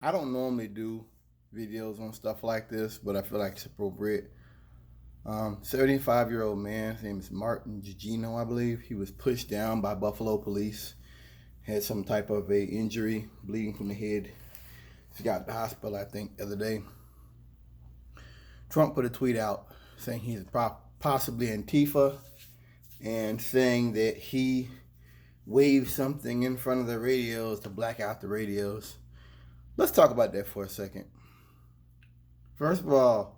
I don't normally do videos on stuff like this, but I feel like it's appropriate. 75-year-old man, his name is Martin Gugino, I believe. He was pushed down by Buffalo police, had some type of a injury, bleeding from the head. He got to the hospital, I think, the other day. Trump put a tweet out saying he's possibly Antifa and saying that he waved something in front of the radios to black out the radios. Let's talk about that for a second. First of all,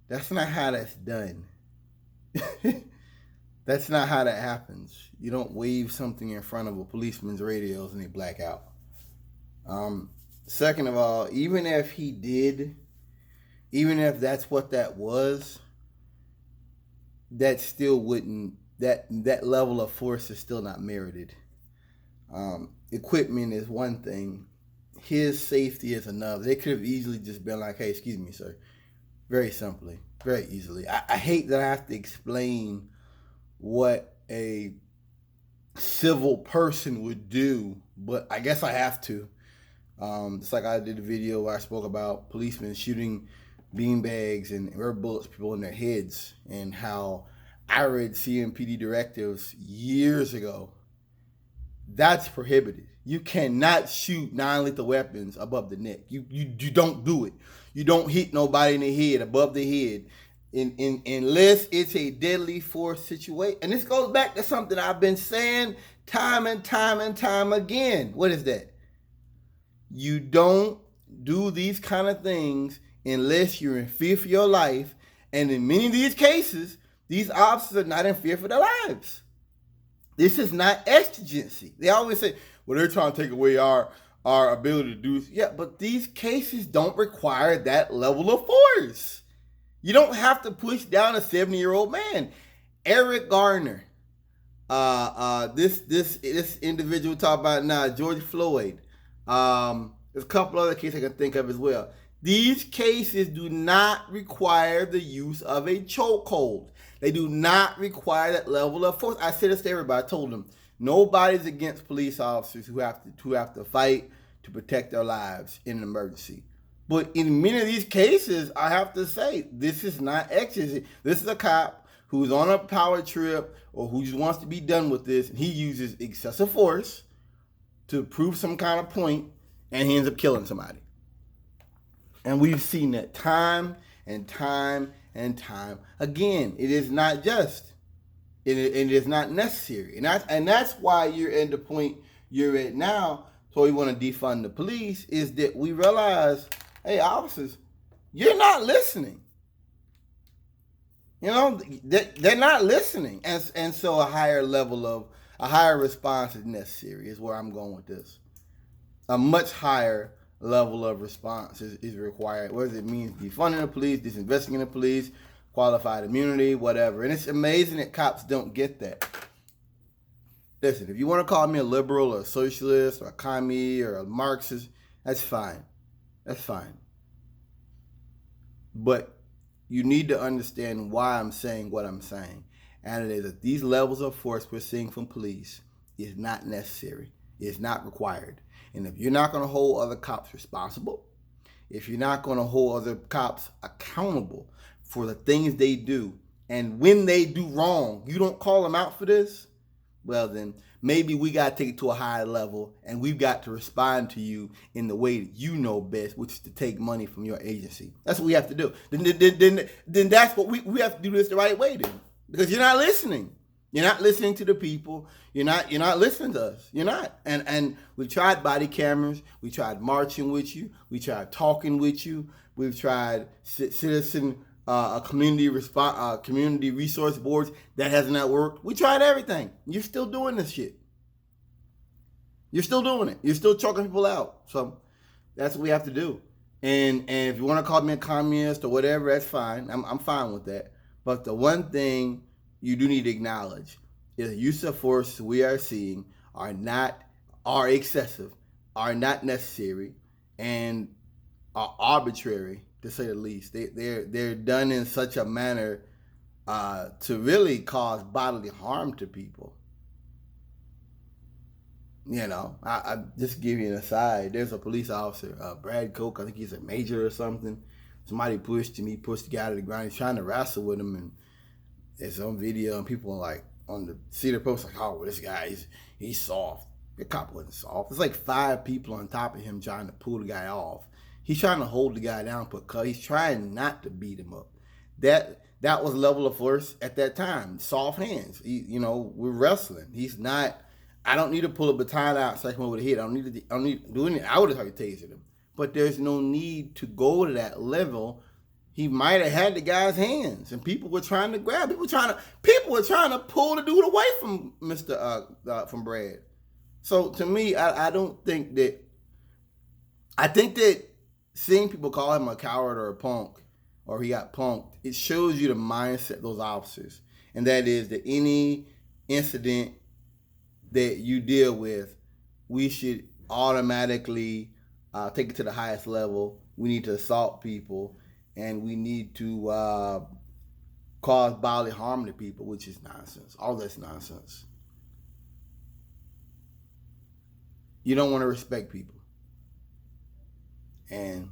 that's not how that's done. That's not how that happens. You don't wave something in front of a policeman's radios and they black out. Second of all, even if he did, even if that's what that was, that still wouldn't, that level of force is still not merited. Equipment is one thing. His safety is another. They could have easily just been like, hey, excuse me, sir. Very simply, very easily. I hate that I have to explain what a civil person would do, but I guess I have to. It's like I did a video where I spoke about policemen shooting beanbags and rubber bullets people in their heads, and how I read CMPD directives years ago. That's prohibited. You cannot shoot non-lethal weapons above the neck. You don't do it. You don't hit nobody in the head, above the head, unless it's a deadly force situation. And this goes back to something I've been saying time and time and time again. What is that? You don't do these kind of things unless you're in fear for your life. And in many of these cases, these officers are not in fear for their lives. This is not exigency. They always say, well, they're trying to take away our ability to do this. Yeah, but these cases don't require that level of force. You don't have to push down a 70-year-old man. Eric Garner, this individual talk about now, George Floyd. There's a couple other cases I can think of as well. These cases do not require the use of a chokehold. They do not require that level of force. I said this to everybody. I told them nobody's against police officers who have to fight to protect their lives in an emergency. But in many of these cases, I have to say this is not exigency. This is a cop who's on a power trip or who just wants to be done with this, and he uses excessive force to prove some kind of point, and he ends up killing somebody. And we've seen that time and time and time again. It is not just. It is not necessary. And that's why you're at the point you're at now. So we want to defund the police, is that we realize, hey, officers, you're not listening. You know, they're not listening. And so a higher response is necessary, is where I'm going with this. A much higher level of response is required. What does it mean? Defunding the police, disinvesting in the police, qualified immunity, whatever. And it's amazing that cops don't get that. Listen, if you want to call me a liberal or a socialist or a commie or a Marxist, that's fine. That's fine. But you need to understand why I'm saying what I'm saying. And it is that these levels of force we're seeing from police is not necessary. It's not required. And if you're not going to hold other cops responsible, if you're not going to hold other cops accountable for the things they do, and when they do wrong, you don't call them out for this, well then, maybe we got to take it to a higher level, and we've got to respond to you in the way that you know best, which is to take money from your agency. That's what we have to do. Then that's what we have to do this the right way then. Because you're not listening. You're not listening to the people. You're not listening to us. You're not. And we tried body cameras. We tried marching with you. We tried talking with you. We've tried citizen community resource boards. That has not worked. We tried everything. You're still doing this shit. You're still doing it. You're still choking people out. So that's what we have to do. And if you want to call me a communist or whatever, that's fine. I'm fine with that. But the one thing you do need to acknowledge is the use of force we are seeing are excessive, are not necessary, and are arbitrary, to say the least. They're done in such a manner to really cause bodily harm to people. I just give you an aside. There's a police officer, Brad Koch. I think he's a major or something. Somebody pushed him. He pushed the guy to the ground. He's trying to wrestle with him, and there's on video, and people are like on the Cedar Post like, "Oh, well, this guy, he's soft." The cop wasn't soft. There's like 5 people on top of him trying to pull the guy off. He's trying to hold the guy down, but he's trying not to beat him up. That was level of force at that time. Soft hands. We're wrestling. He's not. I don't need to pull a baton out so I come over the head. I don't need to do anything. I would have tried to taser him, but there's no need to go to that level. He might have had the guy's hands, and people were trying to grab. People were trying to pull the dude away from from Brad. So to me, I don't think that. I think that seeing people call him a coward or a punk, or he got punked, it shows you the mindset of those officers, and that is that any incident that you deal with, we should automatically take it to the highest level. We need to assault people, and we need to cause bodily harm to people, which is nonsense. All that's nonsense. You don't want to respect people. And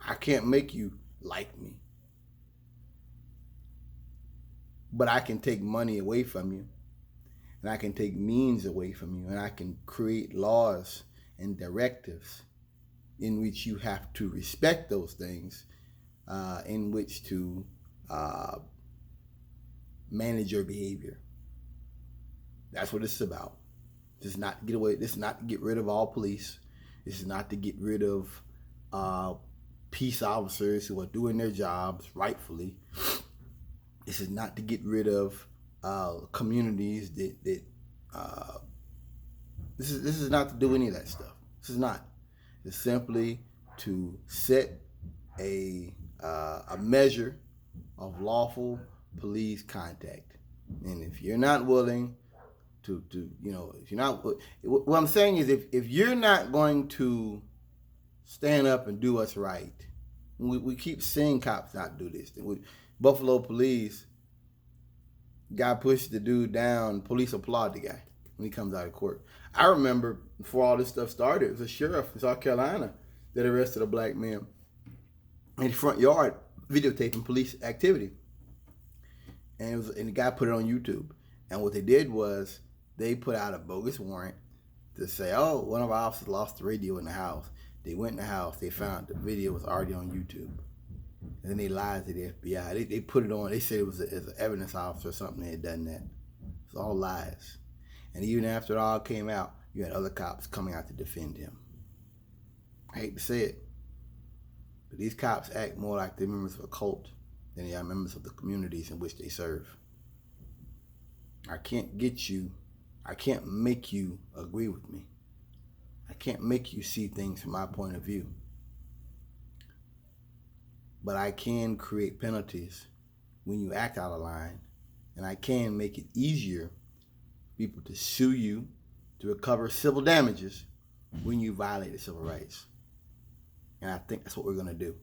I can't make you like me. But I can take money away from you. And I can take means away from you. And I can create laws and directives in which you have to respect those things, in which to manage your behavior. That's what it's about. This is not to get away. This is not to get rid of all police. This is not to get rid of peace officers who are doing their jobs rightfully. This is not to get rid of communities that this is not to do any of that stuff. This is not. It's simply to set a measure of lawful police contact. And if you're not willing to if you're not, what I'm saying is if you're not going to stand up and do what's right, we keep seeing cops not do this. Buffalo police, guy pushed the dude down, police applaud the guy when he comes out of court. I remember before all this stuff started, it was a sheriff in South Carolina that arrested a black man in the front yard videotaping police activity. And the guy put it on YouTube. And what they did was they put out a bogus warrant to say, oh, one of our officers lost the radio in the house. They went in the house, they found the video was already on YouTube. And then they lied to the FBI. They put it on, they said it was as an evidence officer or something that had done that. It's all lies. And even after it all came out, you had other cops coming out to defend him. I hate to say it, but these cops act more like they're members of a cult than they are members of the communities in which they serve. I can't make you agree with me. I can't make you see things from my point of view. But I can create penalties when you act out of line, and I can make it easier for people to sue you to recover civil damages when you violate the civil rights. And I think that's what we're going to do.